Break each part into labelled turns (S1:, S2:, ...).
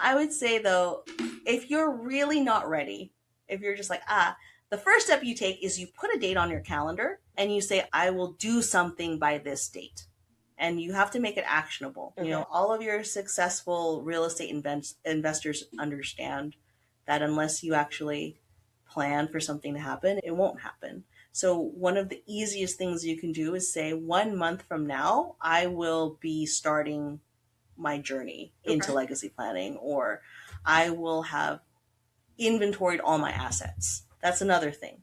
S1: I would say though, if you're really not ready, if you're just like, the first step you take is you put a date on your calendar and you say, I will do something by this date. And you have to make it actionable. You
S2: Okay.
S1: know, all of your successful real estate investors understand that unless you actually plan for something to happen, it won't happen. So, one of the easiest things you can do is say, 1 month from now, I will be starting my journey into
S2: Okay.
S1: legacy planning, or I will have inventoried all my assets. That's another thing.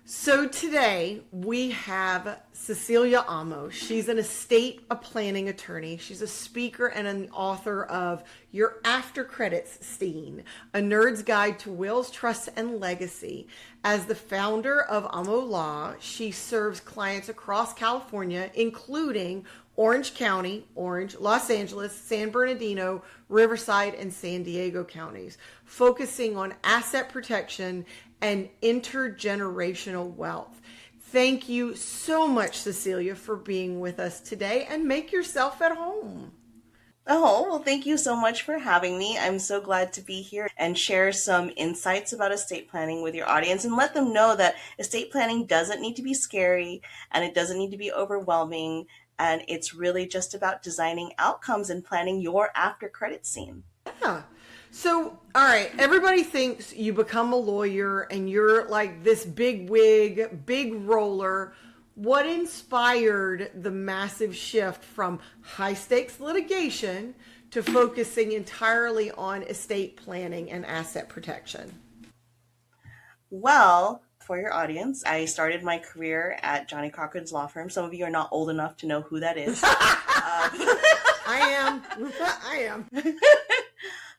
S2: So today we have Cecilia Amo. She's an estate planning attorney. She's a speaker and an author of Your After Credits Steen, A Nerd's Guide to Wills, Trusts, and Legacy. As the founder of Amo Law, she serves clients across California, including Orange County, Orange, Los Angeles, San Bernardino, Riverside, and San Diego counties, focusing on asset protection and intergenerational wealth. Thank you so much, Cecilia, for being with us today, and make yourself at home.
S1: Oh, well, thank you so much for having me. I'm so glad to be here and share some insights about estate planning with your audience and let them know that estate planning doesn't need to be scary and it doesn't need to be overwhelming. And it's really just about designing outcomes and planning your after credit scene.
S2: Yeah. So, all right, everybody thinks you become a lawyer and you're like this big wig, big roller. What inspired the massive shift from high stakes litigation to focusing entirely on estate planning and asset protection?
S1: Well, for your audience, I started my career at Johnny Cochran's law firm. Some of you are not old enough to know who that is.
S2: I am. I am.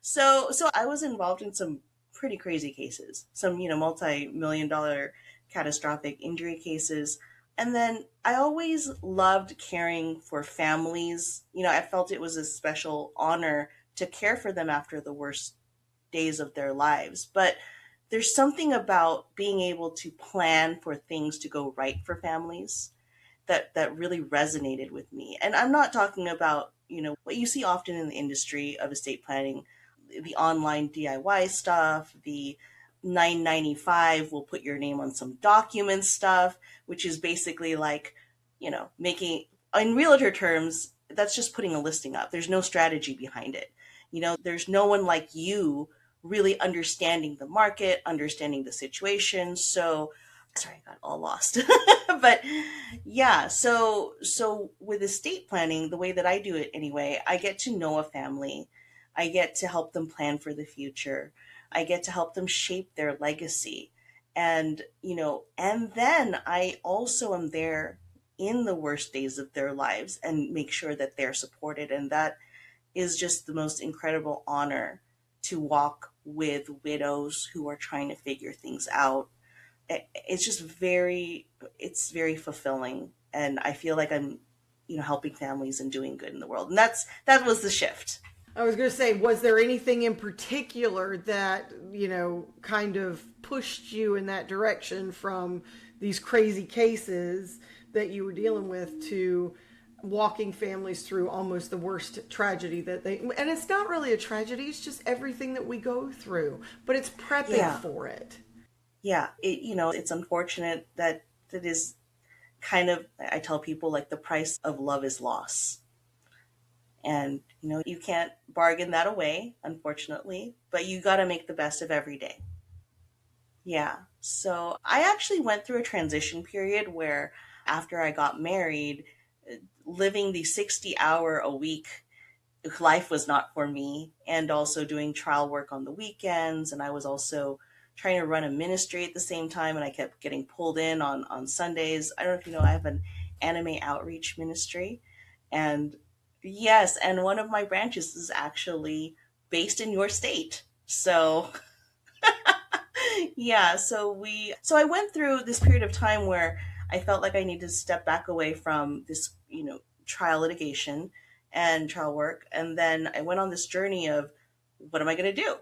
S1: So I was involved in some pretty crazy cases, some, multi-million dollar catastrophic injury cases. And then I always loved caring for families. I felt it was a special honor to care for them after the worst days of their lives. But there's something about being able to plan for things to go right for families that really resonated with me. And I'm not talking about, what you see often in the industry of estate planning, the online DIY stuff, the 995 will put your name on some document stuff, which is basically like, making, in realtor terms, that's just putting a listing up. There's no strategy behind it. There's no one like you really understanding the market, understanding the situation. So, sorry, I got all lost. But yeah, so with estate planning, the way that I do it anyway, I get to know a family. I get to help them plan for the future. I get to help them shape their legacy. And then I also am there in the worst days of their lives and make sure that they're supported. And that is just the most incredible honor to walk with widows who are trying to figure things out. It's just it's very fulfilling. And I feel like I'm, helping families and doing good in the world. And that was the shift.
S2: I was going to say, was there anything in particular that, kind of pushed you in that direction from these crazy cases that you were dealing with to walking families through almost the worst tragedy and it's not really a tragedy, it's just everything that we go through, but it's prepping for it.
S1: Yeah, it's unfortunate that is kind of, I tell people, like the price of love is loss. And, you can't bargain that away, unfortunately, but you got to make the best of every day. Yeah. So I actually went through a transition period where after I got married, living the 60-hour-a-week life was not for me, and also doing trial work on the weekends. And I was also trying to run a ministry at the same time, and I kept getting pulled in on Sundays. I don't know if you know, I have an anime outreach ministry. And yes, and one of my branches is actually based in your state. So yeah, so I went through this period of time where I felt like I needed to step back away from this, trial litigation and trial work. And then I went on this journey of, what am I going to do?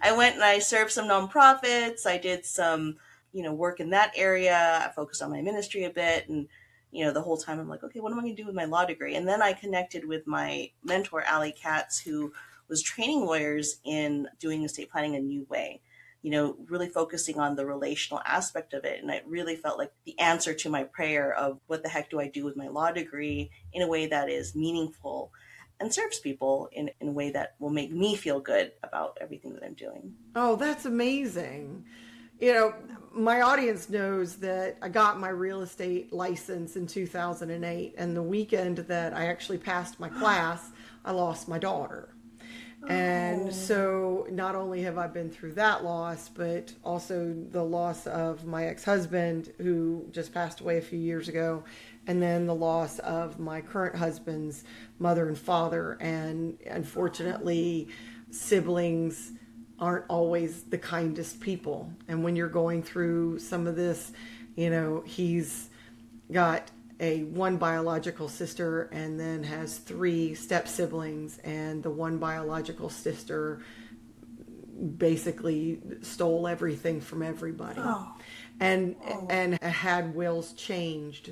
S1: I went and I served some nonprofits. I did some, work in that area. I focused on my ministry a bit, and the whole time I'm like, okay, what am I going to do with my law degree? And then I connected with my mentor, Allie Katz, who was training lawyers in doing estate planning a new way, really focusing on the relational aspect of it. And it really felt like the answer to my prayer of what the heck do I do with my law degree in a way that is meaningful and serves people in a way that will make me feel good about everything that I'm doing.
S2: Oh, that's amazing. My audience knows that I got my real estate license in 2008, and the weekend that I actually passed my class, I lost my daughter. And so not only have I been through that loss, but also the loss of my ex-husband, who just passed away a few years ago, and then the loss of my current husband's mother and father. And unfortunately, siblings aren't always the kindest people. And when you're going through some of this, he's got one biological sister and then has 3 step siblings, and the one biological sister basically stole everything from everybody. And had wills changed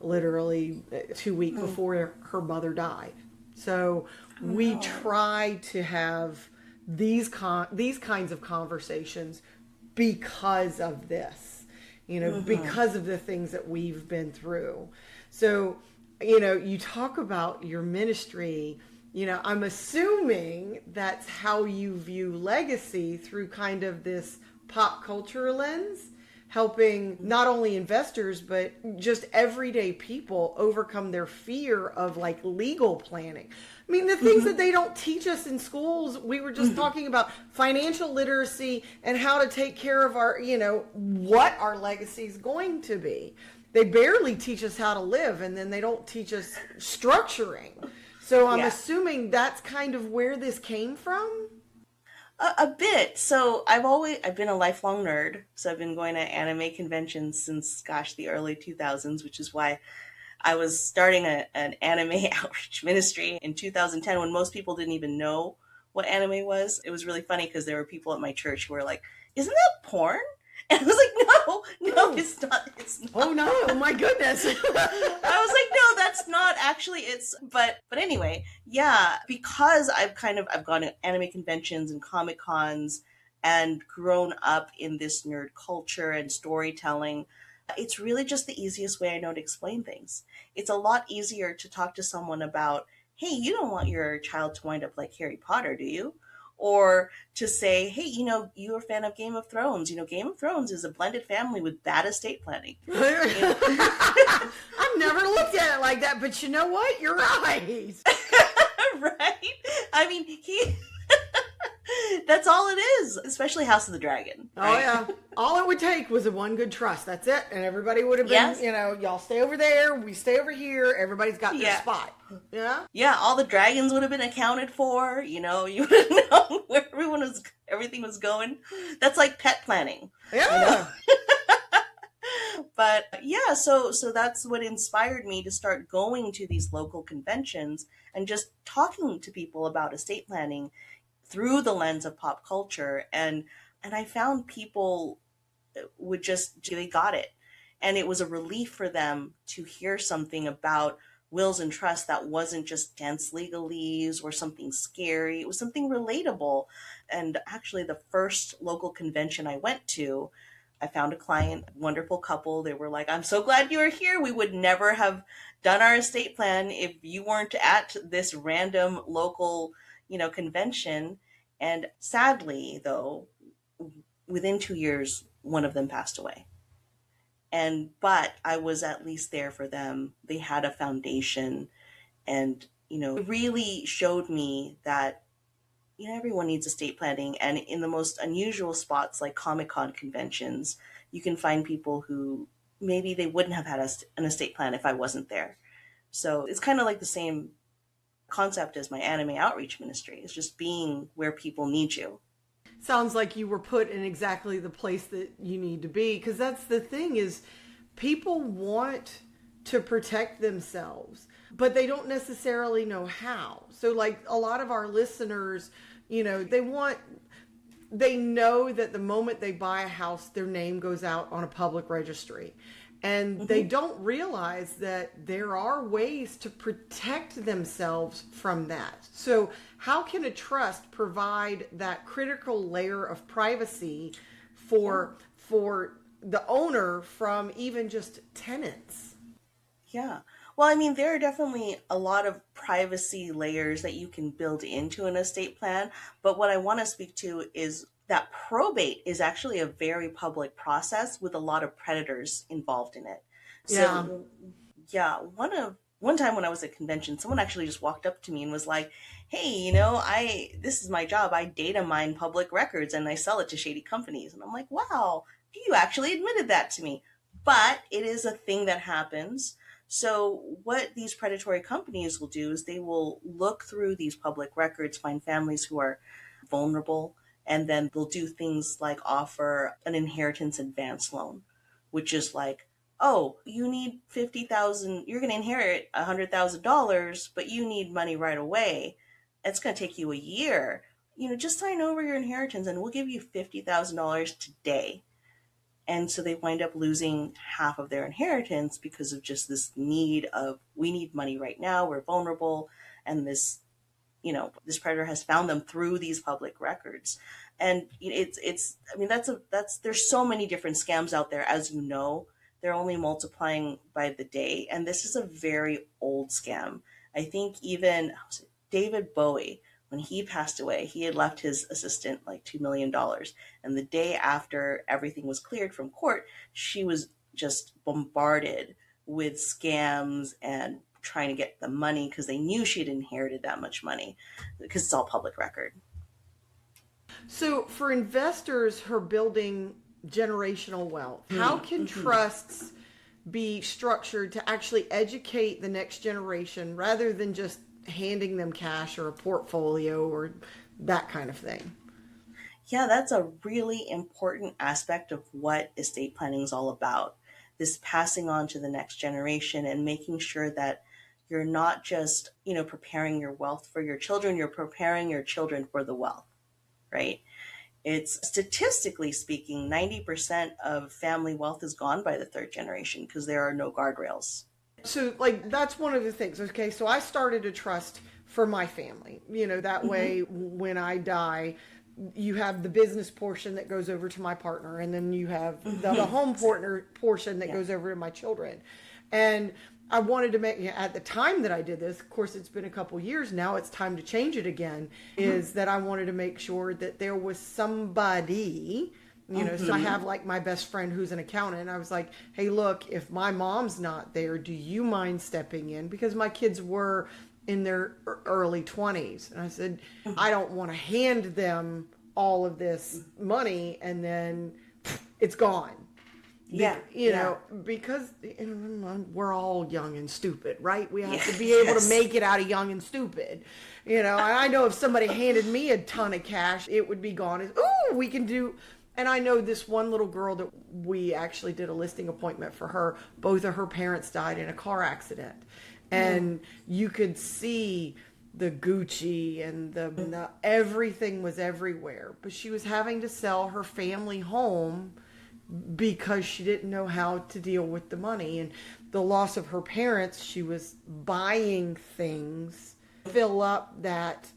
S2: literally 2 weeks before her mother died. So we try to have these kinds of conversations because of this, because of the things that we've been through. So, you talk about your ministry, I'm assuming that's how you view legacy, through kind of this pop culture lens, helping not only investors, but just everyday people overcome their fear of like legal planning. I mean, the things that they don't teach us in schools. We were just talking about financial literacy and how to take care of our, what our legacy is going to be. They barely teach us how to live, and then they don't teach us structuring. So I'm assuming that's kind of where this came from.
S1: A bit. So I've been a lifelong nerd. So I've been going to anime conventions since, the early 2000s, which is why I was starting an anime outreach ministry in 2010 when most people didn't even know what anime was. It was really funny because there were people at my church who were like, "Isn't that porn?" And I was like, no, it's not. It's not.
S2: Oh no, oh my goodness.
S1: I was like, no, that's not actually, but anyway, yeah, because I've gone to anime conventions and Comic Cons and grown up in this nerd culture and storytelling. It's really just the easiest way I know to explain things. It's a lot easier to talk to someone about, hey, you don't want your child to wind up like Harry Potter, do you? Or to say, hey, you're a fan of Game of Thrones. Game of Thrones is a blended family with bad estate planning.
S2: I've never looked at it like that, but you know what? You're right.
S1: Right? I mean, that's all it is, especially House of the Dragon. Right?
S2: Oh, yeah. All it would take was one good trust. That's it. And everybody would have been, y'all stay over there, we stay over here. Everybody's got their spot. Yeah?
S1: Yeah, all the dragons would have been accounted for. You would have known where everything was going. That's like pet planning.
S2: Yeah.
S1: But yeah, so that's what inspired me to start going to these local conventions and just talking to people about estate planning through the lens of pop culture. And I found people they got it. And it was a relief for them to hear something about wills and trusts that wasn't just dense legalese or something scary. It was something relatable. And actually, the first local convention I went to, I found a client, wonderful couple. They were like, "I'm so glad you are here. We would never have done our estate plan if you weren't at this random local, convention." And sadly, though, within 2 years, one of them passed away. But I was at least there for them. They had a foundation, and, it really showed me that, everyone needs estate planning. And in the most unusual spots like Comic-Con conventions, you can find people who maybe they wouldn't have had an estate plan if I wasn't there. So it's kind of like the same concept as my anime outreach ministry. It's just being where people need you.
S2: Sounds like you were put in exactly the place that you need to be, because that's the thing, is people want to protect themselves, but they don't necessarily know how. So like a lot of our listeners, they know that the moment they buy a house, their name goes out on a public registry. And they don't realize that there are ways to protect themselves from that. So how can a trust provide that critical layer of privacy for the owner from even just tenants?
S1: Yeah. Well, I mean, there are definitely a lot of privacy layers that you can build into an estate plan. But what I want to speak to is that probate is actually a very public process with a lot of predators involved in it.
S2: Yeah.
S1: So, yeah, one time when I was at convention, someone actually just walked up to me and was like, "Hey, I this is my job. I data mine public records and I sell it to shady companies." And I'm like, "Wow, you actually admitted that to me." But it is a thing that happens. So what these predatory companies will do is they will look through these public records, find families who are vulnerable, and then they'll do things like offer an inheritance advance loan, which is like, oh, you need 50,000, you're going to inherit $100,000, but you need money right away. It's going to take you a year. Just sign over your inheritance and we'll give you $50,000 today. And so they wind up losing half of their inheritance because of just this need of, we need money right now, we're vulnerable, and this predator has found them through these public records. And I mean, there's so many different scams out there, as you know. They're only multiplying by the day, and this is a very old scam. I think even David Bowie, when he passed away, he had left his assistant like $2 million. And the day after everything was cleared from court, she was just bombarded with scams and trying to get the money because they knew she had inherited that much money because it's all public record.
S2: So for investors who are building generational wealth, how can trusts be structured to actually educate the next generation rather than just handing them cash or a portfolio or that kind of thing?
S1: Yeah, that's a really important aspect of what estate planning is all about. This passing on to the next generation and making sure that you're not just, preparing your wealth for your children, you're preparing your children for the wealth, right? It's statistically speaking, 90% of family wealth is gone by the third generation because there are no guardrails.
S2: So, that's one of the things. Okay, so I started a trust for my family. That way, when I die, you have the business portion that goes over to my partner, and then you have the home partner portion that goes over to my children. And I wanted to make, at the time that I did this, of course, it's been a couple years now, it's time to change it again, is that I wanted to make sure that there was somebody. So I have my best friend who's an accountant. I was like, hey, look, if my mom's not there, do you mind stepping in? Because my kids were in their early 20s. And I said, I don't want to hand them all of this money and then it's gone. Because we're all young and stupid, right? We have to be able to make it out of young and stupid. And I know if somebody handed me a ton of cash, it would be gone. Ooh, we can do... And I know this one little girl that we actually did a listing appointment for her. Both of her parents died in a car accident. And you could see the Gucci and the everything was everywhere. But she was having to sell her family home because she didn't know how to deal with the money. And the loss of her parents, she was buying things to fill up that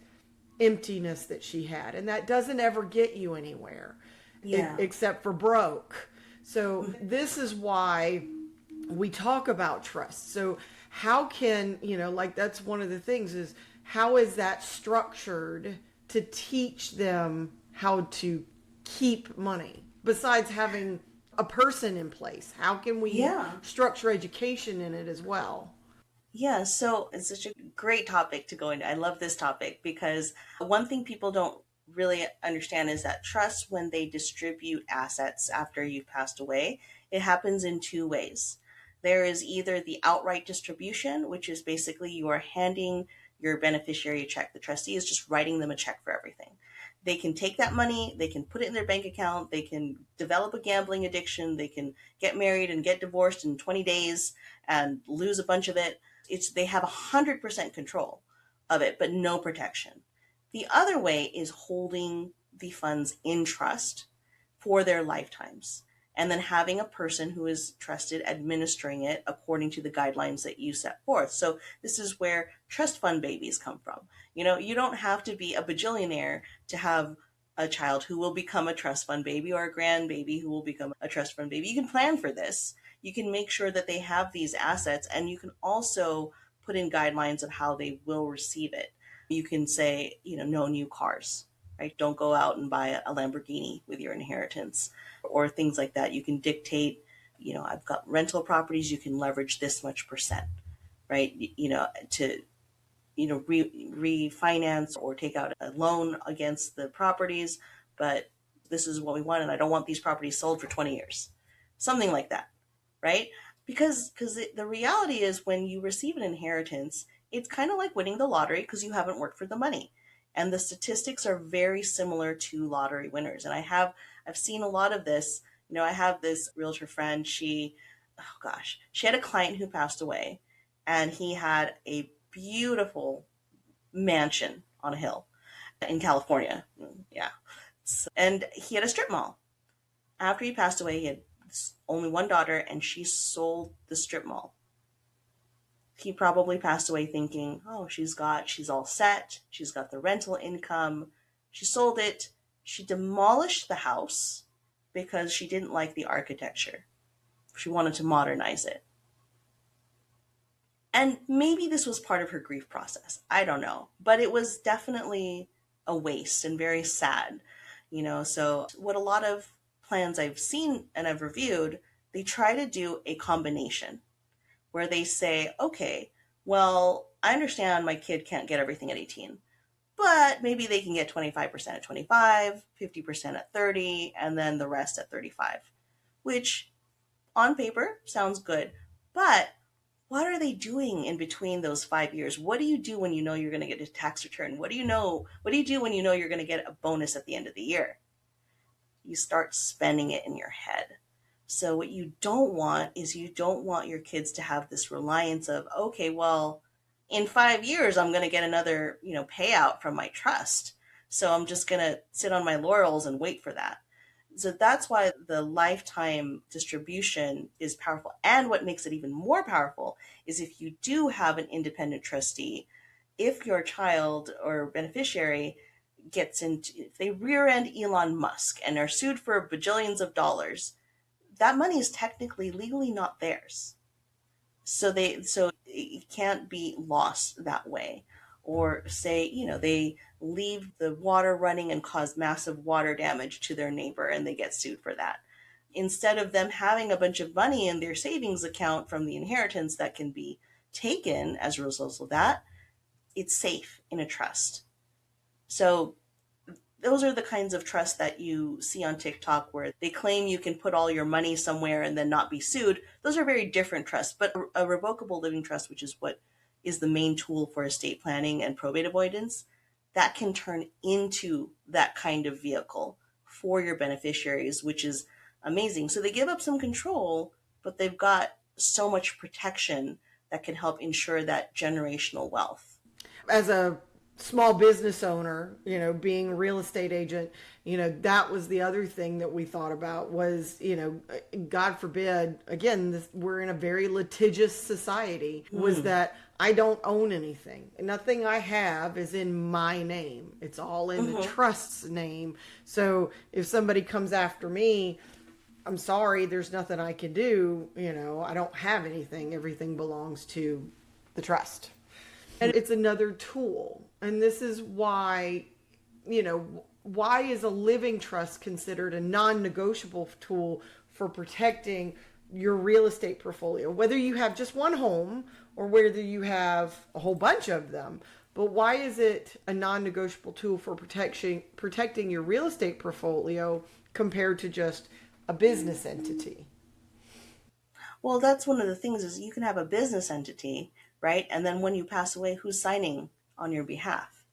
S2: emptiness that she had. And that doesn't ever get you anywhere. Except for broke. So this is why we talk about trust. So how can, that's one of the things is how is that structured to teach them how to keep money besides having a person in place? How can we structure education in it as well?
S1: Yeah, so it's such a great topic to go into. I love this topic because one thing people don't really understand is that trust, when they distribute assets after you've passed away, it happens in two ways. There is either the outright distribution, which is basically you are handing your beneficiary a check. The trustee is just writing them a check for everything. They can take that money, they can put it in their bank account, they can develop a gambling addiction, they can get married and get divorced in 20 days and lose a bunch of it. They have 100% control of it, but no protection. The other way is holding the funds in trust for their lifetimes. and then having a person who is trusted administering it according to the guidelines that you set forth. So this is where trust fund babies come from. You don't have to be a bajillionaire to have a child who will become a trust fund baby, or a grandbaby who will become a trust fund baby. You can plan for this. You can make sure that they have these assets, and you can also put in guidelines of how they will receive it. You can say, no new cars, right? Don't go out and buy a Lamborghini with your inheritance, or things like that. You can dictate, I've got rental properties, you can leverage this much percent, right? To refinance or take out a loan against the properties, but this is what we want, and I don't want these properties sold for 20 years. Something like that, right? Because the reality is, when you receive an inheritance, it's kind of like winning the lottery, because you haven't worked for the money. And the statistics are very similar to lottery winners. And I've seen a lot of this. I have this realtor friend, she had a client who passed away, and he had a beautiful mansion on a hill in California. Yeah. And he had a strip mall. After he passed away, he had only one daughter, and she sold the strip mall. He probably passed away thinking, oh, she's all set. She's got the rental income. She sold it. She demolished the house because she didn't like the architecture. She wanted to modernize it. And maybe this was part of her grief process. I don't know. But it was definitely a waste and very sad. So what a lot of plans I've seen and I've reviewed, they try to do a combination where they say, okay, well, I understand my kid can't get everything at 18, but maybe they can get 25% at 25, 50% at 30, and then the rest at 35, which on paper sounds good. But what are they doing in between those 5 years? What do you do when you know you're going to get a tax return? What do you do when you know you're going to get a bonus at the end of the year? You start spending it in your head. So what you don't want is, you don't want your kids to have this reliance of, okay, well, in 5 years, I'm going to get another, payout from my trust. So I'm just going to sit on my laurels and wait for that. So that's why the lifetime distribution is powerful. And what makes it even more powerful is, if you do have an independent trustee, if your child or beneficiary if they rear end Elon Musk and are sued for bajillions of dollars, that money is technically legally not theirs. So it can't be lost that way. Or say, they leave the water running and cause massive water damage to their neighbor, and they get sued for that. Instead of them having a bunch of money in their savings account from the inheritance that can be taken as a result of that, it's safe in a trust. So those are the kinds of trusts that you see on TikTok, where they claim you can put all your money somewhere and then not be sued. Those are very different trusts. But a revocable living trust, which is what is the main tool for estate planning and probate avoidance, that can turn into that kind of vehicle for your beneficiaries, which is amazing. So they give up some control, but they've got so much protection that can help ensure that generational wealth.
S2: As a small business owner, being a real estate agent, that was the other thing that we thought about was, God forbid, again, we're in a very litigious society, was that I don't own anything. Nothing I have is in my name. It's all in the trust's name. So if somebody comes after me, I'm sorry, there's nothing I can do. I don't have anything. Everything belongs to the trust. And it's another tool. And this is why, why is a living trust considered a non-negotiable tool for protecting your real estate portfolio? Whether you have just one home or whether you have a whole bunch of them. But why is it a non-negotiable tool for protecting your real estate portfolio compared to just a business entity?
S1: Well, that's one of the things, is you can have a business entity, right? And then when you pass away, who's signing on your behalf?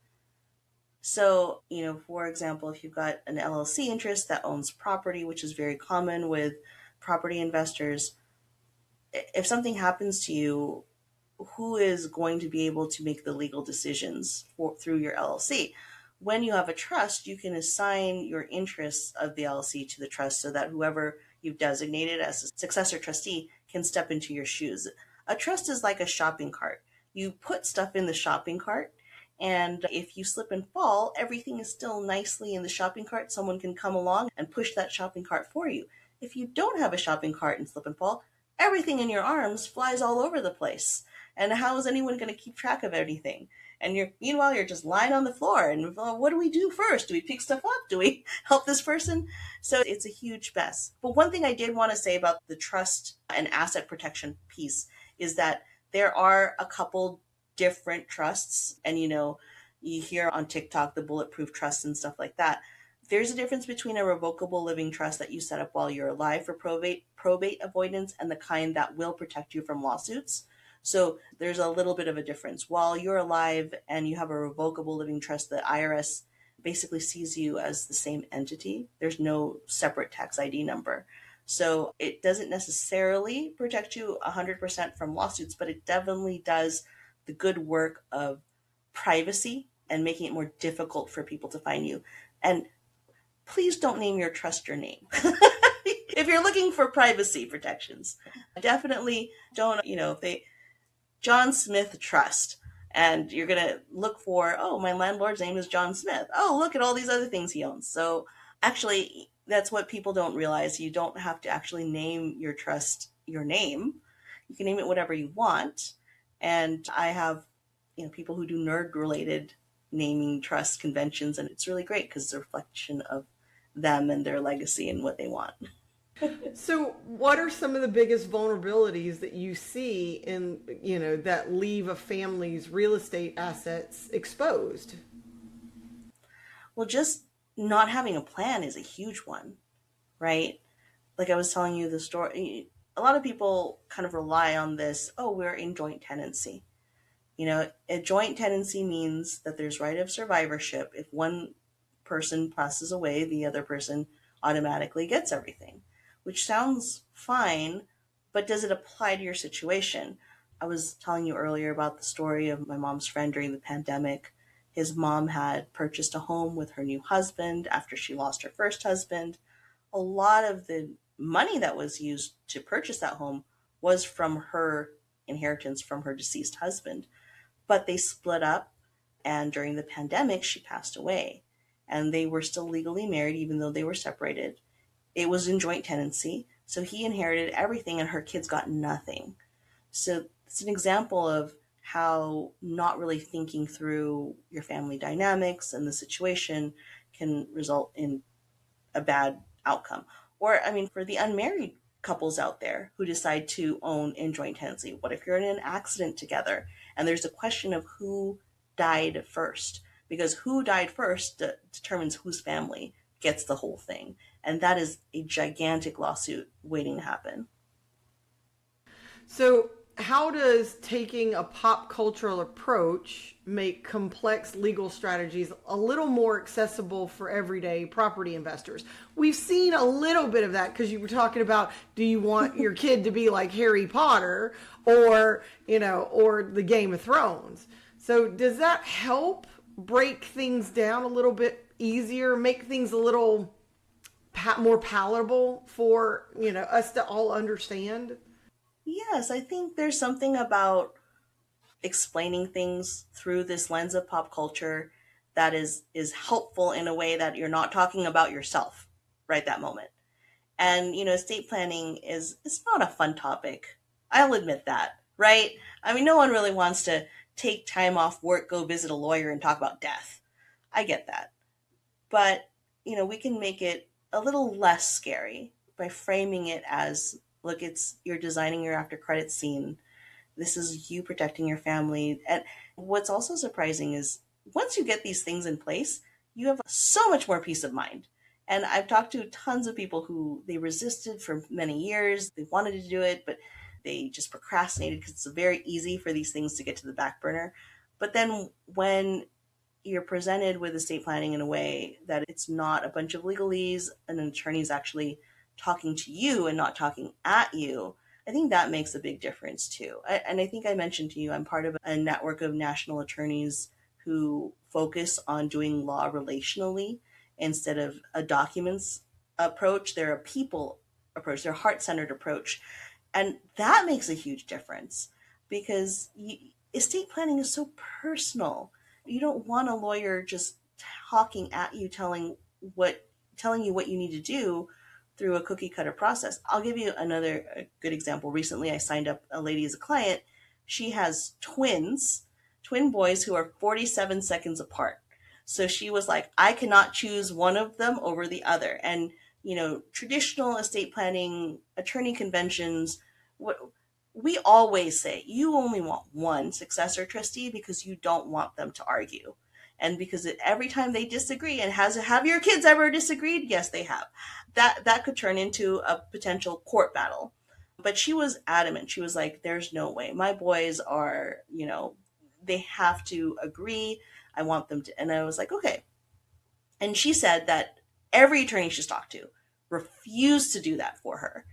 S1: So, for example, if you've got an LLC interest that owns property, which is very common with property investors, if something happens to you, who is going to be able to make the legal decisions through your LLC? When you have a trust, you can assign your interests of the LLC to the trust, so that whoever you've designated as a successor trustee can step into your shoes. A trust is like a shopping cart. You put stuff in the shopping cart, and if you slip and fall, everything is still nicely in the shopping cart. Someone can come along and push that shopping cart for you. If you don't have a shopping cart and slip and fall, everything in your arms flies all over the place. And how is anyone going to keep track of everything? And meanwhile you're just lying on the floor. And what do we do first? Do we pick stuff up? Do we help this person? So it's a huge mess. But one thing I did want to say about the trust and asset protection piece is that there are a couple different trusts. And you hear on TikTok the bulletproof trusts and stuff like that. There's a difference between a revocable living trust that you set up while you're alive for probate avoidance and the kind that will protect you from lawsuits. So there's a little bit of a difference. While you're alive and you have a revocable living trust, the IRS basically sees you as the same entity. There's no separate tax ID number. So it doesn't necessarily protect you 100% from lawsuits, but it definitely does the good work of privacy and making it more difficult for people to find you. And please don't name your trust your name. If you're looking for privacy protections, definitely don't, if they John Smith Trust, and you're going to look for, oh, my landlord's name is John Smith. Oh, look at all these other things he owns. So actually, that's what people don't realize. You don't have to actually name your trust your name. You can name it whatever you want. And I have, people who do nerd related naming trust conventions, and it's really great because it's a reflection of them and their legacy and what they want.
S2: So what are some of the biggest vulnerabilities that you see in, that leave a family's real estate assets exposed?
S1: Well, just not having a plan is a huge one, right? Like I was telling you the story, a lot of people kind of rely on this, oh, we're in joint tenancy. A joint tenancy means that there's right of survivorship. If one person passes away, the other person automatically gets everything, which sounds fine, but does it apply to your situation? I was telling you earlier about the story of my mom's friend during the pandemic. His mom had purchased a home with her new husband after she lost her first husband. A lot of the money that was used to purchase that home was from her inheritance from her deceased husband. But they split up, and during the pandemic, she passed away. And they were still legally married, even though they were separated. It was in joint tenancy, so he inherited everything and her kids got nothing. So it's an example of how not really thinking through your family dynamics and the situation can result in a bad outcome. Or, for the unmarried couples out there who decide to own in joint tenancy, what if you're in an accident together and there's a question of who died first? Because who died first determines whose family gets the whole thing. And that is a gigantic lawsuit waiting to happen.
S2: So how does taking a pop cultural approach make complex legal strategies a little more accessible for everyday property investors? We've seen a little bit of that because you were talking about, do you want your kid to be like Harry Potter or the Game of Thrones? So does that help break things down a little bit easier, make things a little more palatable for us to all understand?
S1: Yes, I think there's something about explaining things through this lens of pop culture that is helpful in a way that you're not talking about yourself right that moment. And estate planning it's not a fun topic. I'll admit that, right? No one really wants to take time off work, go visit a lawyer and talk about death. I get that. But, we can make it a little less scary by framing it as, look, you're designing your after credit scene. This is you protecting your family. And what's also surprising is once you get these things in place, you have so much more peace of mind. And I've talked to tons of people who they resisted for many years. They wanted to do it, but they just procrastinated because it's very easy for these things to get to the back burner. But then when you're presented with estate planning in a way that it's not a bunch of legalese and an attorney's actually talking to you and not talking at you, I think that makes a big difference too. And I think I mentioned to you, I'm part of a network of national attorneys who focus on doing law relationally instead of a documents approach. They're a people approach, their heart-centered approach. And that makes a huge difference because estate planning is so personal. You don't want a lawyer just talking at you, telling you what you need to do through a cookie cutter process. I'll give you a good example. Recently, I signed up a lady as a client. She has twin boys who are 47 seconds apart. So she was like, I cannot choose one of them over the other. And, traditional estate planning, attorney conventions, what we always say, you only want one successor trustee because you don't want them to argue. And because every time they disagree, and have your kids ever disagreed? Yes, they have. That could turn into a potential court battle. But she was adamant. She was like, there's no way. My boys are, they have to agree. I want them to. And I was like, okay. And she said that every attorney she's talked to refused to do that for her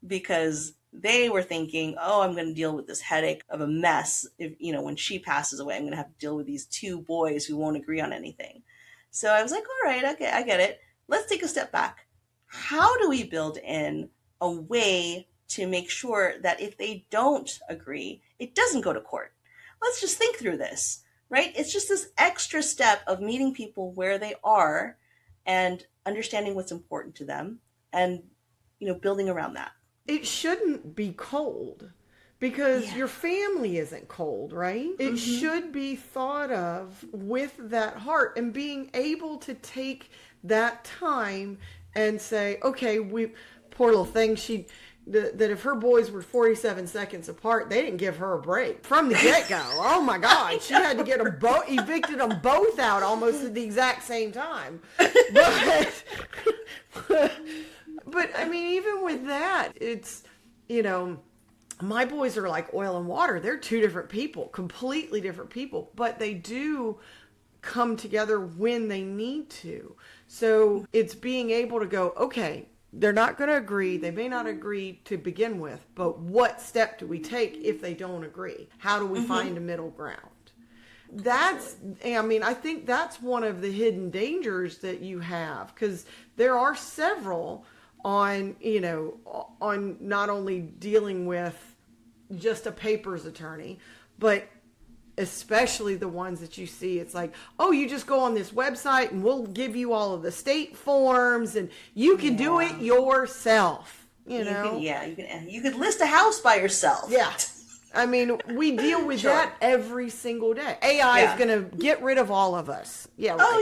S1: because they were thinking, oh, I'm going to deal with this headache of a mess. If, when she passes away, I'm going to have to deal with these two boys who won't agree on anything. So I was like, all right, okay, I get it. Let's take a step back. How do we build in a way to make sure that if they don't agree, it doesn't go to court? Let's just think through this, right? It's just this extra step of meeting people where they are and understanding what's important to them and, building around that.
S2: It shouldn't be cold because your family isn't cold, right? It should be thought of with that heart and being able to take that time and say, okay, poor little thing, that if her boys were 47 seconds apart, they didn't give her a break from the get-go. Oh my God, she had to get them evicted them both out almost at the exact same time. But I mean, even with that, it's, my boys are like oil and water. They're two different people, completely different people, but they do come together when they need to. So it's being able to go, okay, they're not going to agree. They may not agree to begin with, but what step do we take if they don't agree? How do we find a middle ground? I think that's one of the hidden dangers that you have, because there are several on not only dealing with just a papers attorney, but especially the ones that you see, it's like, oh, you just go on this website and we'll give you all of the state forms and you can do it yourself. You
S1: could list a house by yourself.
S2: Yeah. I mean, we deal with that every single day. AI is going to get rid of all of us. Yeah. Right.
S1: Oh,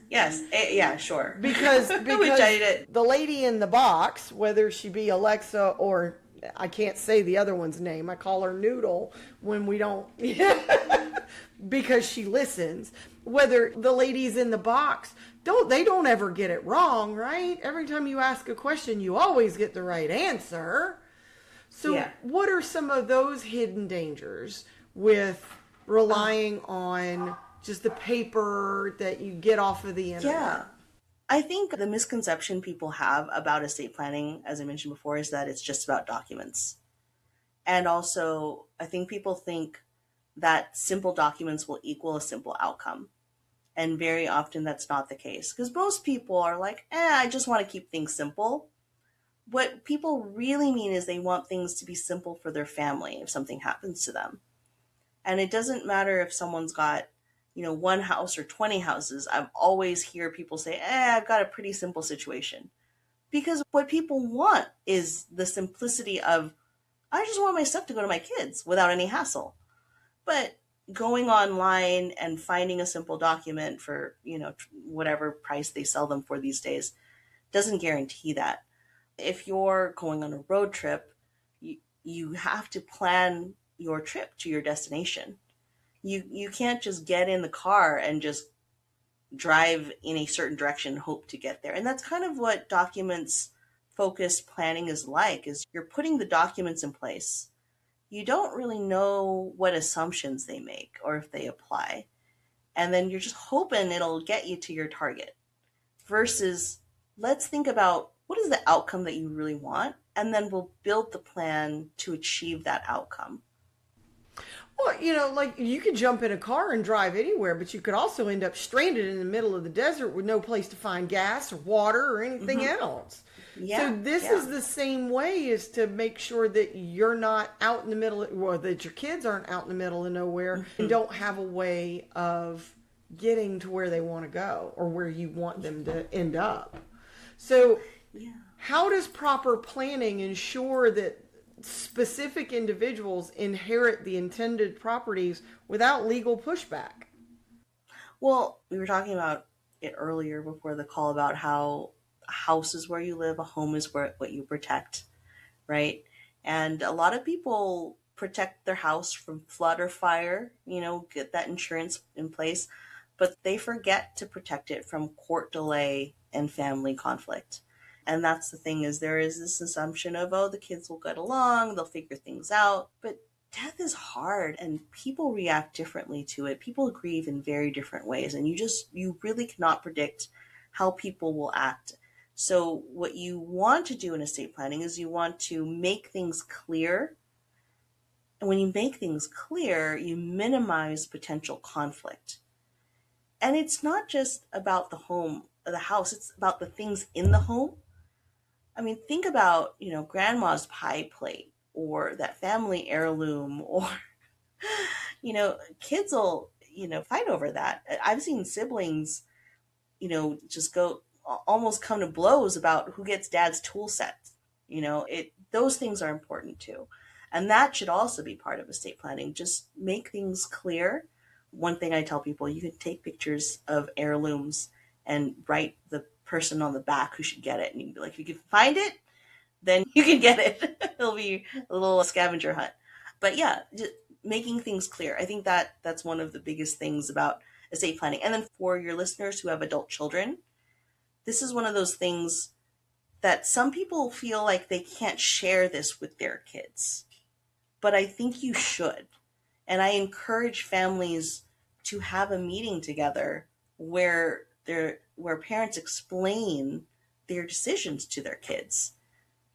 S1: yes. Yeah, sure.
S2: Because the lady in the box, whether she be Alexa or I can't say the other one's name. I call her Noodle when we don't, because she listens. Whether the ladies in the box, they don't ever get it wrong, right? Every time you ask a question, you always get the right answer. So what are some of those hidden dangers with relying on just the paper that you get off of the internet?
S1: Yeah. I think the misconception people have about estate planning, as I mentioned before, is that it's just about documents. And also, I think people think that simple documents will equal a simple outcome. And very often that's not the case. Because most people are like, I just want to keep things simple. What people really mean is they want things to be simple for their family if something happens to them. And it doesn't matter if someone's got one house or 20 houses. I've always hear people say, I've got a pretty simple situation. Because what people want is the simplicity of, I just want my stuff to go to my kids without any hassle. But going online and finding a simple document for, whatever price they sell them for these days doesn't guarantee that. If you're going on a road trip, you have to plan your trip to your destination. You can't just get in the car and just drive in a certain direction and hope to get there. And that's kind of what documents focused planning is like, is you're putting the documents in place. You don't really know what assumptions they make or if they apply. And then you're just hoping it'll get you to your target. Versus, let's think about what is the outcome that you really want, and then we'll build the plan to achieve that outcome.
S2: Well, like you could jump in a car and drive anywhere, but you could also end up stranded in the middle of the desert with no place to find gas or water or anything else. So
S1: Yeah,
S2: this
S1: yeah.
S2: is the same way, is to make sure that you're not out in the middle, or that your kids aren't out in the middle of nowhere and
S1: Hmm.
S2: don't have a way of getting to where they want to go or where you want them to end up. So
S1: Yeah.
S2: how does proper planning ensure that specific individuals inherit the intended properties without legal pushback?
S1: Well, we were talking about it earlier before the call about how a house is where you live, a home is where what you protect, right? And a lot of people protect their house from flood or fire, get that insurance in place, but they forget to protect it from court delay and family conflict. And that's the thing, is there is this assumption of, oh, the kids will get along, they'll figure things out. But death is hard and people react differently to it. People grieve in very different ways, and you really cannot predict how people will act. So what you want to do in estate planning is you want to make things clear. And when you make things clear, you minimize potential conflict. And it's not just about the home or the house, it's about the things in the home. I mean, think about, grandma's pie plate or that family heirloom, or, kids will, fight over that. I've seen siblings, just go almost come to blows about who gets dad's tool set. Those things are important too. And that should also be part of estate planning. Just make things clear. One thing I tell people, you can take pictures of heirlooms and write the person on the back who should get it. And you can be like, if you can find it, then you can get it. It'll be a little scavenger hunt. But yeah, just making things clear. I think that's one of the biggest things about estate planning. And then for your listeners who have adult children, this is one of those things that some people feel like they can't share this with their kids. But I think you should. And I encourage families to have a meeting together where parents explain their decisions to their kids,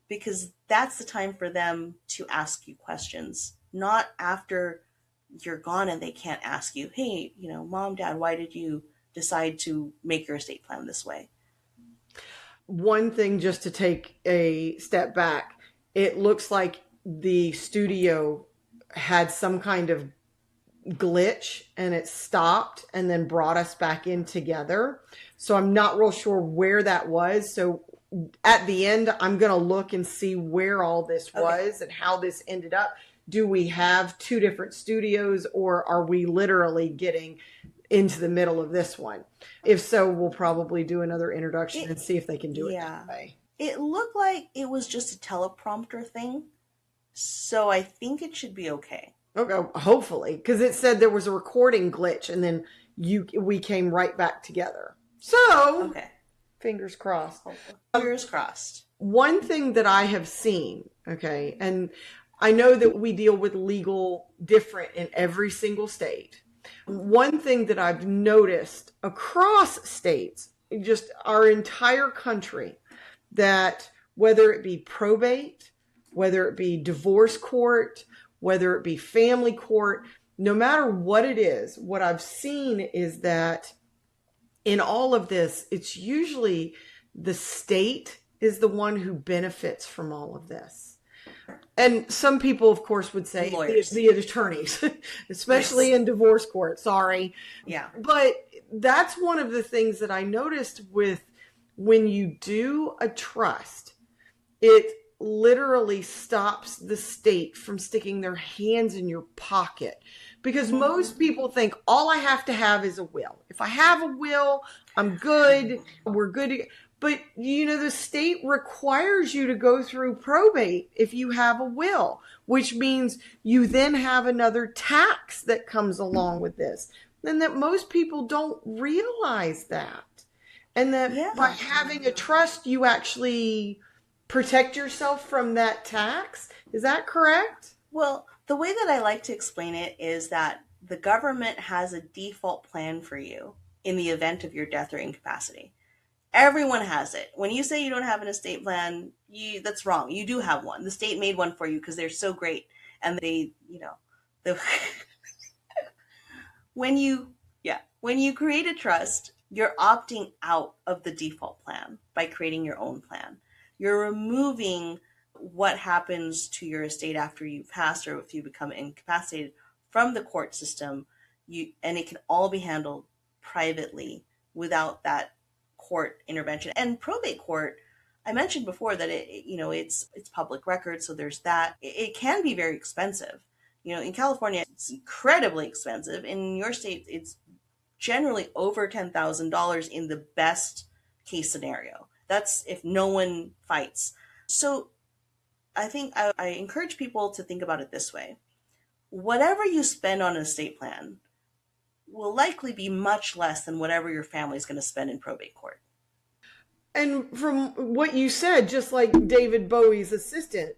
S1: because that's the time for them to ask you questions, not after you're gone and they can't ask you, hey, mom, dad, why did you decide to make your estate plan this way?
S2: One thing, just to take a step back, it looks like the studio had some kind of glitch and it stopped and then brought us back in together. So I'm not real sure where that was. So at the end, I'm going to look and see where all this was and how this ended up. Do we have two different studios, or are we literally getting into the middle of this one? If so, we'll probably do another introduction and see if they can do it
S1: Yeah.
S2: that way.
S1: It looked like it was just a teleprompter thing. So I think it should be okay.
S2: Okay, hopefully, because it said there was a recording glitch and then we came right back together. So,
S1: Okay.
S2: fingers crossed.
S1: Fingers crossed.
S2: One thing that I have seen, okay, and I know that we deal with legal different in every single state. One thing that I've noticed across states, just our entire country, that whether it be probate, whether it be divorce court, whether it be family court, no matter what it is, what I've seen is that in all of this, it's usually the state is the one who benefits from all of this. And some people, of course, would say the attorneys, especially in divorce court. Sorry.
S1: Yeah.
S2: But that's one of the things that I noticed with when you do a trust, it literally stops the state from sticking their hands in your pocket, because most people think all I have to have is a will. If I have a will, I'm good. We're good. But the state requires you to go through probate if you have a will, which means you then have another tax that comes along with this. And that most people don't realize that. And that by having a trust, you actually protect yourself from that tax. Is that correct?
S1: Well, the way that I like to explain it is that the government has a default plan for you in the event of your death or incapacity. Everyone has it. When you say you don't have an estate plan, that's wrong. You do have one. The state made one for you because they're so great. And they, the when you create a trust, you're opting out of the default plan by creating your own plan. You're removing what happens to your estate after you pass or if you become incapacitated from the court system. And it can all be handled privately without that court intervention. And probate court, I mentioned before that it's public record, so there's that. It can be very expensive. In California, it's incredibly expensive. In your state, it's generally over $10,000 in the best case scenario. That's if no one fights. So I think I encourage people to think about it this way. Whatever you spend on an estate plan will likely be much less than whatever your family is going to spend in probate court.
S2: And from what you said, just like David Bowie's assistant,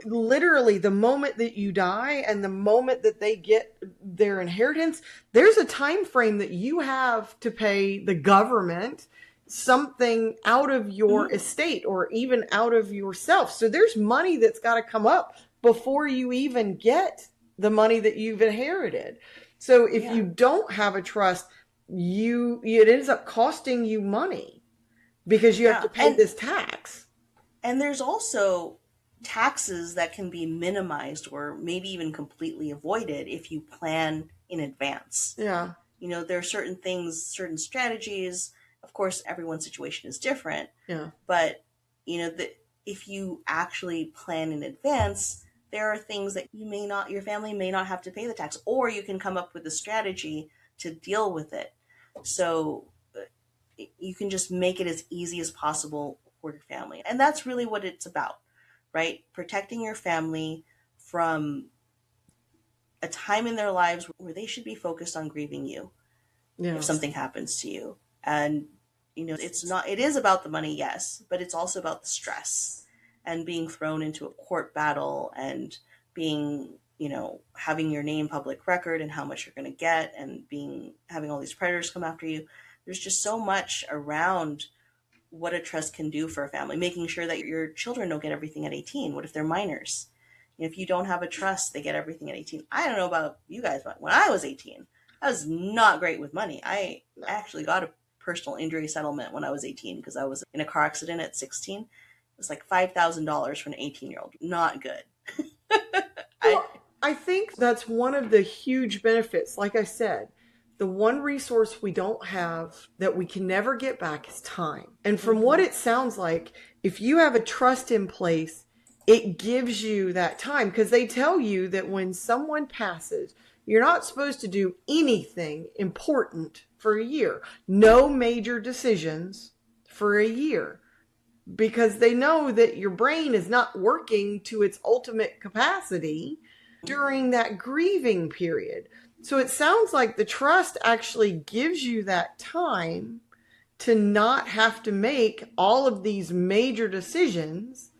S2: literally the moment that you die and the moment that they get their inheritance, there's a time frame that you have to pay the government something out of your estate or even out of yourself. So there's money that's got to come up before you even get the money that you've inherited. So if you don't have a trust, it ends up costing you money because you have to pay this tax.
S1: And there's also taxes that can be minimized or maybe even completely avoided if you plan in advance.
S2: Yeah.
S1: There are certain things, certain strategies. Of course, everyone's situation is different.
S2: Yeah.
S1: But, if you actually plan in advance, there are things that your family may not have to pay the tax, or you can come up with a strategy to deal with it. So you can just make it as easy as possible for your family. And that's really what it's about, right? Protecting your family from a time in their lives where they should be focused on grieving you if something happens to you. And, it is about the money, yes, but it's also about the stress and being thrown into a court battle and being, having your name public record and how much you're going to get and having all these predators come after you. There's just so much around what a trust can do for a family, making sure that your children don't get everything at 18. What if they're minors? If you don't have a trust, they get everything at 18. I don't know about you guys, but when I was 18, I was not great with money. I actually got a personal injury settlement when I was 18 because I was in a car accident at 16. It was like $5,000 for an 18-year-old. Not good.
S2: I think that's one of the huge benefits. Like I said, the one resource we don't have that we can never get back is time. And from what it sounds like, if you have a trust in place, it gives you that time because they tell you that when someone passes, you're not supposed to do anything important for a year. No major decisions for a year because they know that your brain is not working to its ultimate capacity during that grieving period. So it sounds like the trust actually gives you that time to not have to make all of these major decisions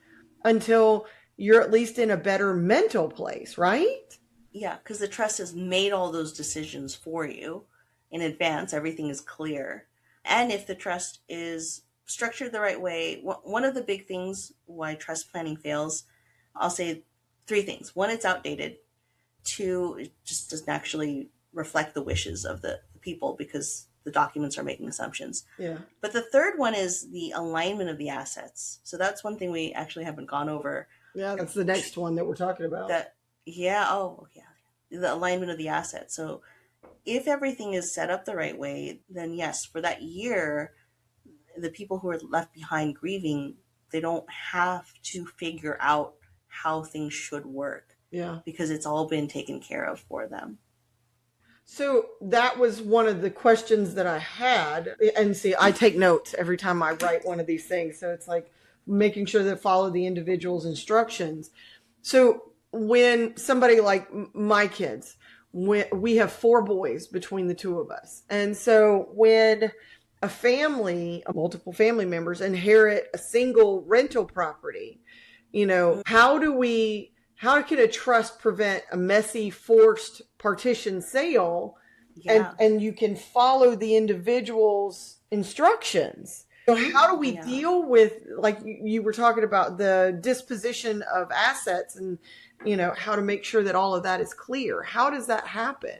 S2: until you're at least in a better mental place, right?
S1: Yeah, because the trust has made all those decisions for you in advance. Everything is clear. And if the trust is structured the right way, one of the big things why trust planning fails, I'll say 3 things. 1, it's outdated. 2, it just doesn't actually reflect the wishes of the people because the documents are making assumptions.
S2: Yeah.
S1: But the 3rd one is the alignment of the assets. So that's one thing we actually haven't gone over.
S2: Yeah, that's the next one that we're talking about.
S1: The alignment of the assets. So if everything is set up the right way, then yes, for that year, the people who are left behind grieving, they don't have to figure out how things should work.
S2: Yeah.
S1: Because it's all been taken care of for them.
S2: So that was one of the questions that I had. And see, I take notes every time I write one of these things. So it's like making sure that I follow the individual's instructions. So when somebody like my kids, we have 4 boys between the 2 of us. And so when a family, multiple family members inherit a single rental property, how can a trust prevent a messy, forced partition sale? Yeah. And you can follow the individual's instructions. So how do we deal with, like you were talking about, the disposition of assets and, how to make sure that all of that is clear? How does that happen?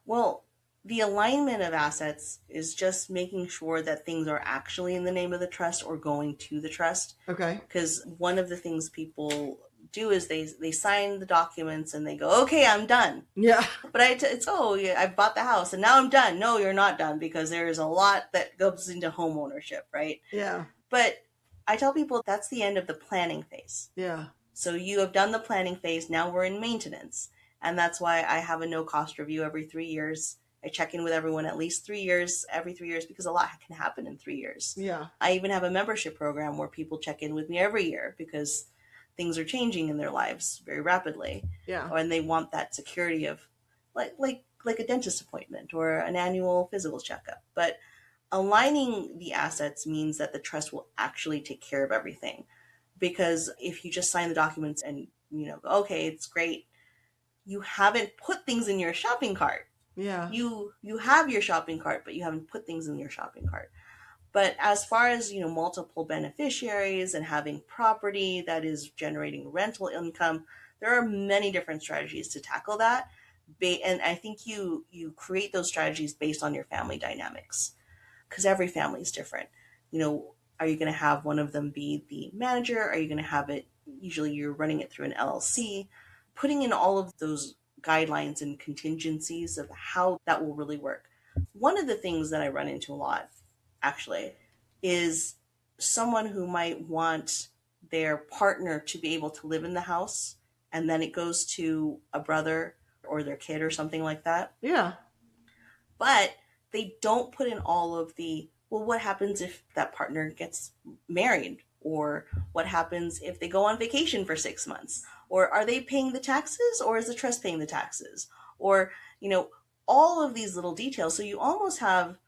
S1: Well, The alignment of assets is just making sure that things are actually in the name of the trust or going to the trust.
S2: Okay.
S1: Because one of the things people do is they sign the documents and they go, okay, I'm done.
S2: Yeah.
S1: But it's, oh, yeah, I bought the house and now I'm done. No, you're not done, because there is a lot that goes into home ownership, right?
S2: Yeah.
S1: But I tell people that's the end of the planning phase.
S2: Yeah.
S1: So you have done the planning phase. Now we're in maintenance. And that's why I have a no cost review every 3 years. I check in with everyone at least 3 years, every 3 years, because a lot can happen in 3 years.
S2: Yeah.
S1: I even have a membership program where people check in with me every year because things are changing in their lives very rapidly.
S2: Yeah.
S1: And they want that security of like a dentist appointment or an annual physical checkup. But aligning the assets means that the trust will actually take care of everything. Because if you just sign the documents and, okay, it's great, you haven't put things in your shopping cart.
S2: Yeah.
S1: You have your shopping cart, but you haven't put things in your shopping cart. But as far as, multiple beneficiaries and having property that is generating rental income, there are many different strategies to tackle that. And I think you create those strategies based on your family dynamics, because every family is different. Are you going to have one of them be the manager? Are you going to have it, usually you're running it through an LLC, putting in all of those guidelines and contingencies of how that will really work. One of the things that I run into a lot, actually, is someone who might want their partner to be able to live in the house, and then it goes to a brother or their kid or something like that.
S2: Yeah.
S1: But they don't put in all of the, well, what happens if that partner gets married? Or what happens if they go on vacation for 6 months? Or are they paying the taxes, or is the trust paying the taxes? Or, all of these little details. So you almost have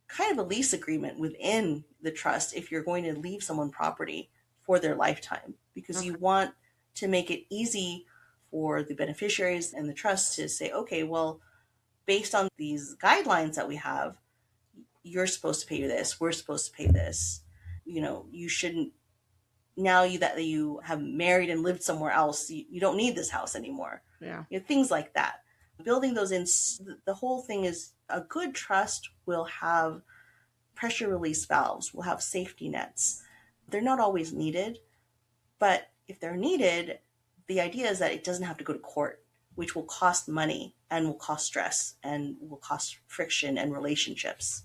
S1: kind of a lease agreement within the trust if you're going to leave someone property for their lifetime, because you want to make it easy for the beneficiaries and the trust to say, okay, well, based on these guidelines that we have, you're supposed to pay this, we're supposed to pay this. You shouldn't, now that you have married and lived somewhere else, you don't need this house anymore.
S2: Yeah.
S1: Things like that. Building those in, the whole thing is, a good trust will have pressure release valves, will have safety nets. They're not always needed, but if they're needed, the idea is that it doesn't have to go to court, which will cost money and will cost stress and will cost friction and relationships.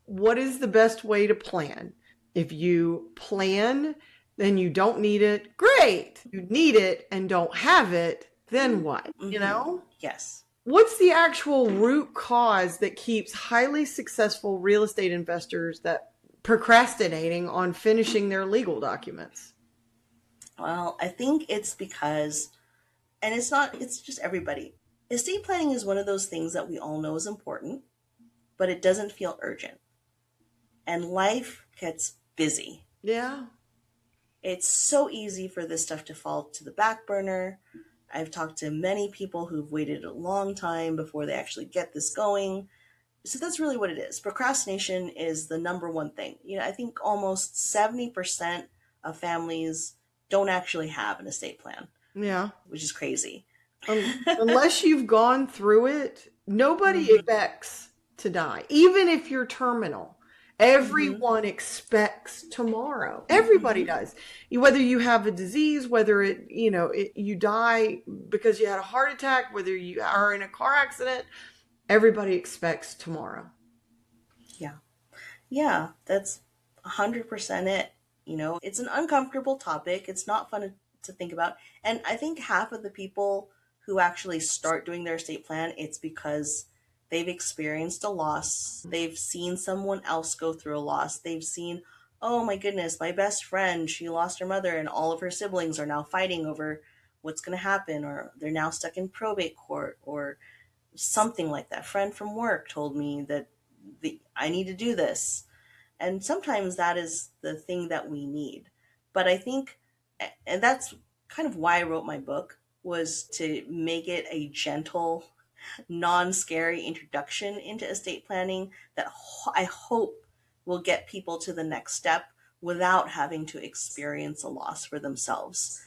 S2: What is the best way to plan? If you plan, then you don't need it. Great. You need it and don't have it, then what?
S1: Mm-hmm. Yes.
S2: What's the actual root cause that keeps highly successful real estate investors that procrastinating on finishing their legal documents?
S1: Well, I think it's because, and it's just everybody. Estate planning is one of those things that we all know is important, but it doesn't feel urgent. And life gets busy.
S2: Yeah.
S1: It's so easy for this stuff to fall to the back burner. I've talked to many people who've waited a long time before they actually get this going. So that's really what it is. Procrastination is the number one thing. I think almost 70% of families don't actually have an estate plan.
S2: Yeah.
S1: Which is crazy.
S2: Unless you've gone through it, nobody expects to die. Even if you're terminal. Everyone expects tomorrow. Everybody does. Whether you have a disease, whether you die because you had a heart attack, whether you are in a car accident, everybody expects tomorrow.
S1: Yeah. Yeah, that's 100% it. It's an uncomfortable topic. It's not fun to think about. And I think half of the people who actually start doing their estate plan, it's because they've experienced a loss. They've seen someone else go through a loss. They've seen, oh my goodness, my best friend, she lost her mother and all of her siblings are now fighting over what's going to happen, or they're now stuck in probate court or something like that. A friend from work told me that I need to do this. And sometimes that is the thing that we need. But I think, and that's kind of why I wrote my book, was to make it a gentle, non-scary introduction into estate planning that I hope will get people to the next step without having to experience a loss for themselves,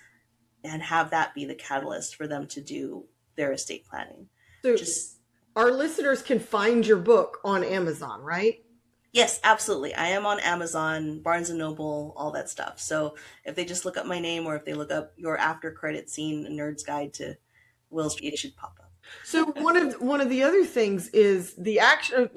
S1: and have that be the catalyst for them to do their estate planning.
S2: So our listeners can find your book on Amazon, right?
S1: Yes, absolutely. I am on Amazon, Barnes and Noble, all that stuff. So if they just look up my name or if they look up your after credit scene, A Nerd's Guide to Will Street, it should pop up.
S2: So one of the other things is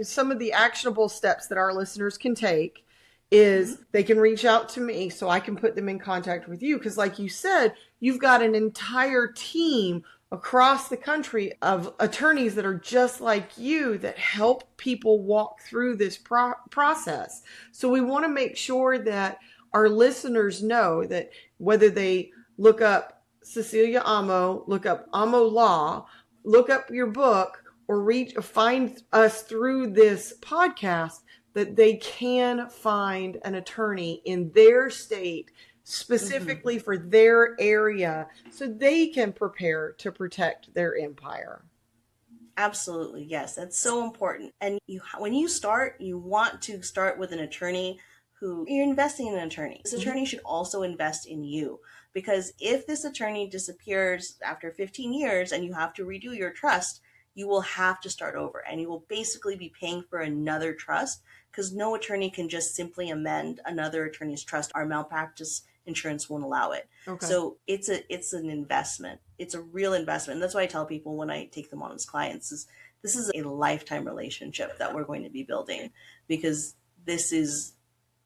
S2: some of the actionable steps that our listeners can take is they can reach out to me so I can put them in contact with you. Because like you said, you've got an entire team across the country of attorneys that are just like you that help people walk through this process. So we want to make sure that our listeners know that whether they look up Cecilia Amo, look up Amo Law, look up your book, or find us through this podcast, that they can find an attorney in their state specifically for their area so they can prepare to protect their empire.
S1: Absolutely. Yes, that's so important. And when you start, you want to start with an attorney who you're investing in an attorney. This attorney should also invest in you, because if this attorney disappears after 15 years and you have to redo your trust, you will have to start over and you will basically be paying for another trust, because no attorney can just simply amend another attorney's trust. Our malpractice insurance won't allow it. Okay. So it's an investment. It's a real investment. And that's why I tell people when I take them on as clients this is a lifetime relationship that we're going to be building, because this is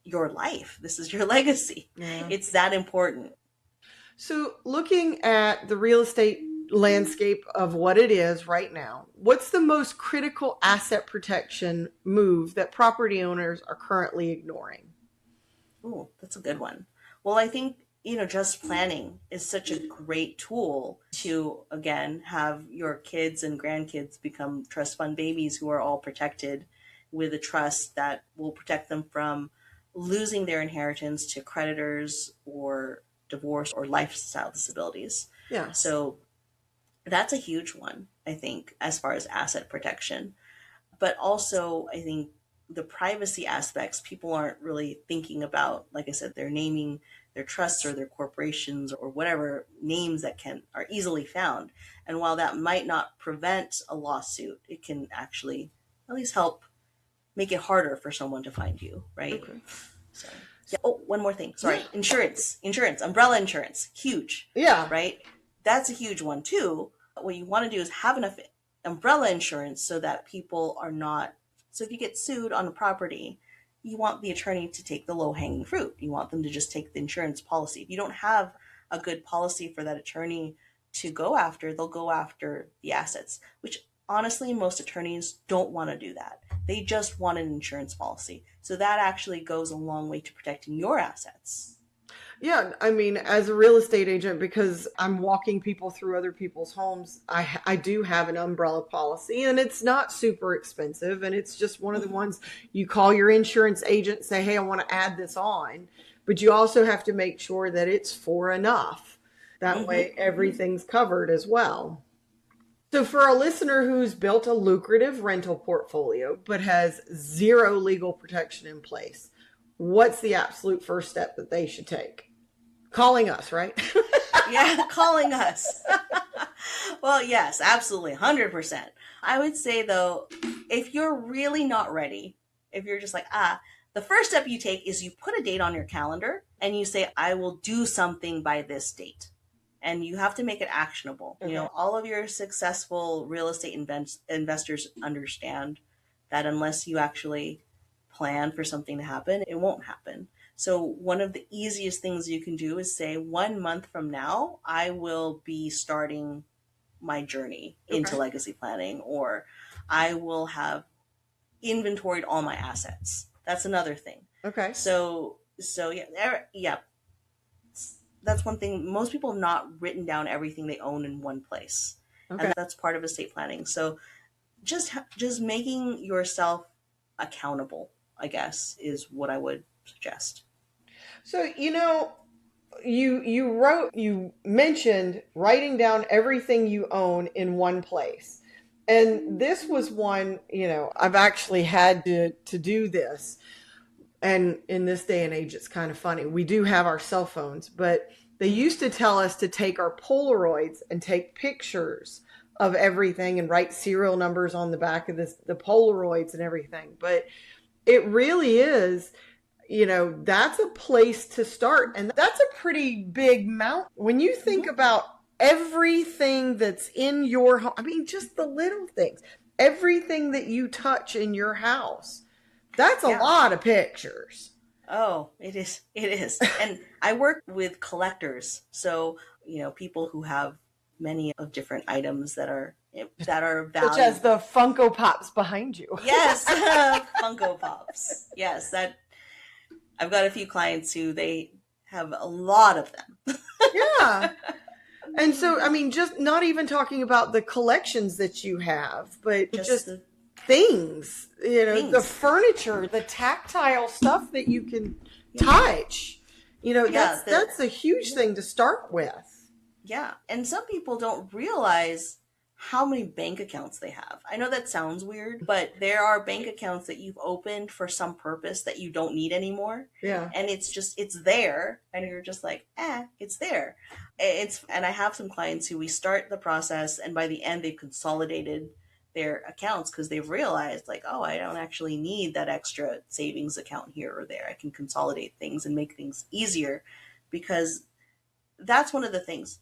S1: your life. This is your legacy. Yeah. It's that important.
S2: So looking at the real estate landscape of what it is right now, what's the most critical asset protection move that property owners are currently ignoring?
S1: Oh, that's a good one. Well, I think, just planning is such a great tool to, again, have your kids and grandkids become trust fund babies who are all protected with a trust that will protect them from losing their inheritance to creditors or divorce or lifestyle disabilities. Yeah. So that's a huge one, I think, as far as asset protection. But also, I think the privacy aspects, people aren't really thinking about. Like I said, they're naming their trusts or their corporations or whatever names that are easily found. And while that might not prevent a lawsuit, it can actually at least help make it harder for someone to find you, right? Okay. So, yeah. Oh, one more thing. Sorry. Insurance, umbrella insurance, huge. Yeah. Right? That's a huge one too. What you want to do is have enough umbrella insurance so that people are not, so if you get sued on a property, you want the attorney to take the low-hanging fruit. You want them to just take the insurance policy. If you don't have a good policy for that attorney to go after, they'll go after the assets, which honestly, most attorneys don't want to do that. They just want an insurance policy. So that actually goes a long way to protecting your assets.
S2: Yeah, I mean, as a real estate agent, because I'm walking people through other people's homes, I do have an umbrella policy, and it's not super expensive, and it's just one of the ones you call your insurance agent, say, hey, I want to add this on, but you also have to make sure that it's for enough. That way everything's covered as well. So for a listener who's built a lucrative rental portfolio but has zero legal protection in place, what's the absolute first step that they should take? Calling us, right?
S1: Yeah, calling us. Well, yes, absolutely, 100%. I would say, though, if you're really not ready, if you're just like, the first step you take is you put a date on your calendar and you say, I will do something by this date. And you have to make it actionable. Okay. All of your successful real estate investors understand that unless you actually plan for something to happen, it won't happen. So one of the easiest things you can do is say 1 month from now, I will be starting my journey into legacy planning, or I will have inventoried all my assets. That's another thing. Okay. So yeah. That's one thing. Most people have not written down everything they own in one place. Okay. And that's part of estate planning. So just making yourself accountable, I guess, is what I would suggest.
S2: So, you mentioned writing down everything you own in one place. And this was one, I've actually had to do this. And in this day and age, it's kind of funny. We do have our cell phones, but they used to tell us to take our Polaroids and take pictures of everything and write serial numbers on the back of the Polaroids and everything. But it really is, that's a place to start. And that's a pretty big mountain. When you think about everything that's in your home, I mean, just the little things, everything that you touch in your house, that's a lot of pictures.
S1: Oh, it is. It is. And I work with collectors. So, people who have many of different items that are valuable.
S2: Such as the Funko Pops behind you.
S1: Yes. Funko Pops. Yes. I've got a few clients who they have a lot of them.
S2: Yeah. And so, I mean, just not even talking about the collections that you have, but just things, the furniture, the tactile stuff that you can touch, that's a huge thing to start with.
S1: Yeah. And some people don't realize how many bank accounts they have. I know that sounds weird, but there are bank accounts that you've opened for some purpose that you don't need anymore.
S2: Yeah.
S1: And it's there. And you're just like, it's there. And I have some clients who we start the process and by the end they've consolidated their accounts because they've realized like, oh, I don't actually need that extra savings account here or there. I can consolidate things and make things easier because that's one of the things.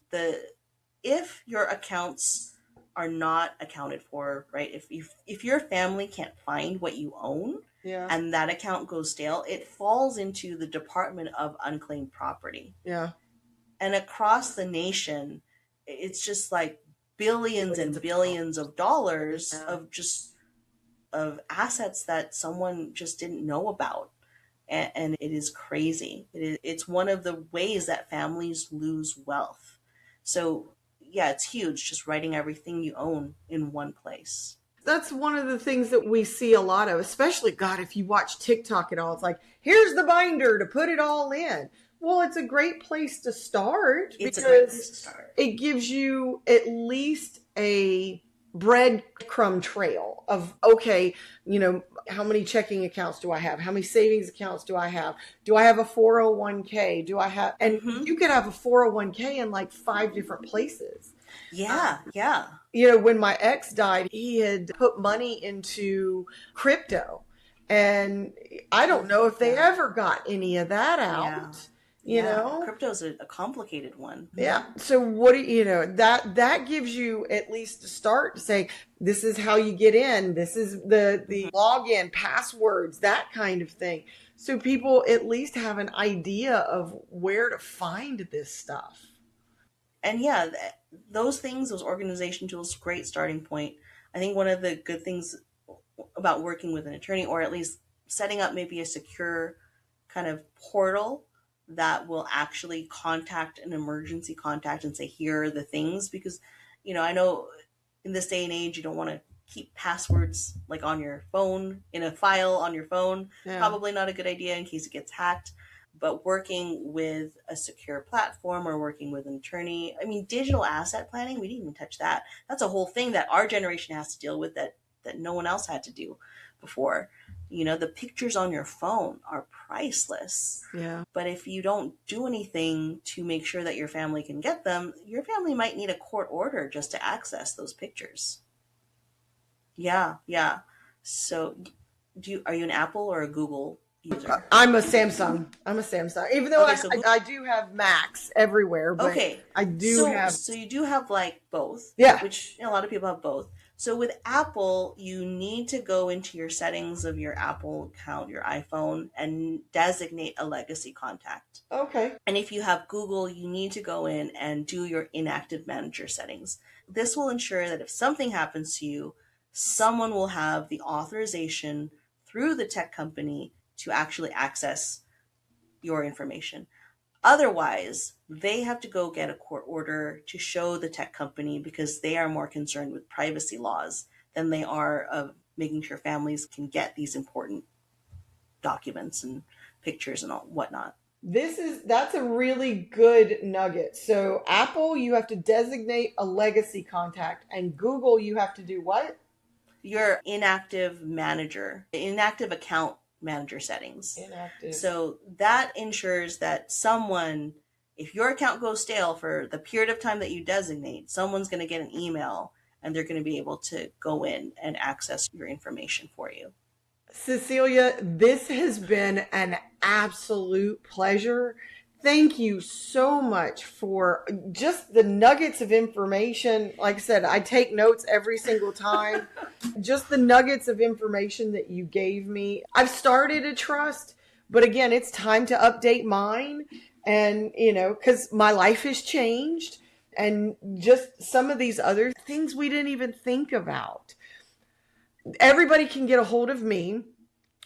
S1: If your accounts are not accounted for, right? If your family can't find what you own and that account goes stale, it falls into the Department of Unclaimed Property.
S2: Yeah.
S1: And across the nation, it's just like billions and billions of dollars of assets that someone just didn't know about. And it is crazy. It's one of the ways that families lose wealth. So yeah, it's huge, just writing everything you own in one place.
S2: That's one of the things that we see a lot of, especially, God, if you watch TikTok at all, it's like, here's the binder to put it all in. Well, it's a great place to start because it gives you at least a breadcrumb trail of, okay, how many checking accounts do I have? How many savings accounts do I have? Do I have a 401k? Do I have, and you could have a 401k in like 5 different places.
S1: Yeah. Yeah.
S2: When my ex died, he had put money into crypto and I don't know if they ever got any of that out.
S1: Yeah. Crypto's a complicated one.
S2: Yeah. So what that gives you at least a start to say, this is how you get in. This is the login, passwords, that kind of thing. So people at least have an idea of where to find this stuff.
S1: And those things, those organization tools, great starting point. I think one of the good things about working with an attorney, or at least setting up maybe a secure kind of portal that will actually contact an emergency contact and say, here are the things, because, I know in this day and age, you don't want to keep passwords like on your phone, in a file on your phone. Yeah. Probably not a good idea in case it gets hacked. But working with a secure platform or working with an attorney, digital asset planning, we didn't even touch that. That's a whole thing that our generation has to deal with that no one else had to do before. The pictures on your phone are priceless.
S2: Yeah.
S1: But if you don't do anything to make sure that your family can get them, your family might need a court order just to access those pictures. Yeah. Yeah. So are you an Apple or a Google user?
S2: I'm a Samsung. Even though I do have Macs everywhere, but I do have.
S1: So you do have like both.
S2: Yeah.
S1: Which a lot of people have both. So with Apple, you need to go into your settings of your Apple account, your iPhone, and designate a legacy contact.
S2: Okay.
S1: And if you have Google, you need to go in and do your inactive manager settings. This will ensure that if something happens to you, someone will have the authorization through the tech company to actually access your information. Otherwise, they have to go get a court order to show the tech company because they are more concerned with privacy laws than they are of making sure families can get these important documents and pictures and all whatnot.
S2: That's a really good nugget. So Apple, you have to designate a legacy contact, and Google, you have to do what?
S1: Your inactive account manager settings.
S2: Inactive.
S1: So that ensures that if your account goes stale for the period of time that you designate, someone's going to get an email and they're going to be able to go in and access your information for you.
S2: Cecilia, this has been an absolute pleasure. Thank you so much for just the nuggets of information. Like I said, I take notes every single time. Just the nuggets of information that you gave me. I've started a trust, but again, it's time to update mine. And, because my life has changed, and just some of these other things we didn't even think about. Everybody can get a hold of me,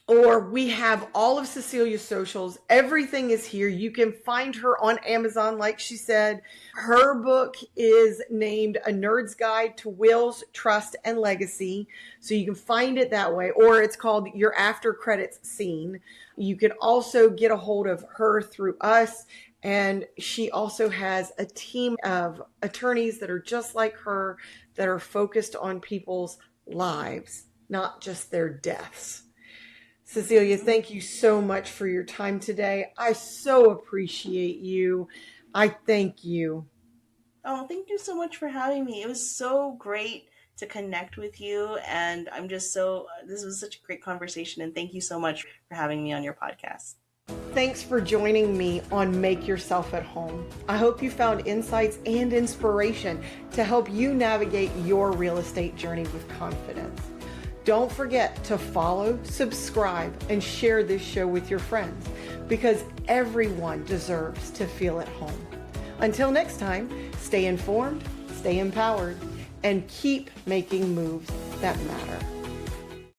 S2: or we have all of Cecilia's socials. Everything is here. You can find her on Amazon, like she said. Her book is named A Nerd's Guide to Wills, Trust, and Legacy. So you can find it that way, or it's called Your After Credits Scene. You can also get a hold of her through us. And she also has a team of attorneys that are just like her, that are focused on people's lives, not just their deaths. Cecilia, thank you so much for your time today. I so appreciate you. I thank you.
S1: Oh, thank you so much for having me. It was so great to connect with you. And this was such a great conversation. And thank you so much for having me on your podcast.
S2: Thanks for joining me on Make Yourself at Home. I hope you found insights and inspiration to help you navigate your real estate journey with confidence. Don't forget to follow, subscribe, and share this show with your friends, because everyone deserves to feel at home. Until next time, stay informed, stay empowered, and keep making moves that matter.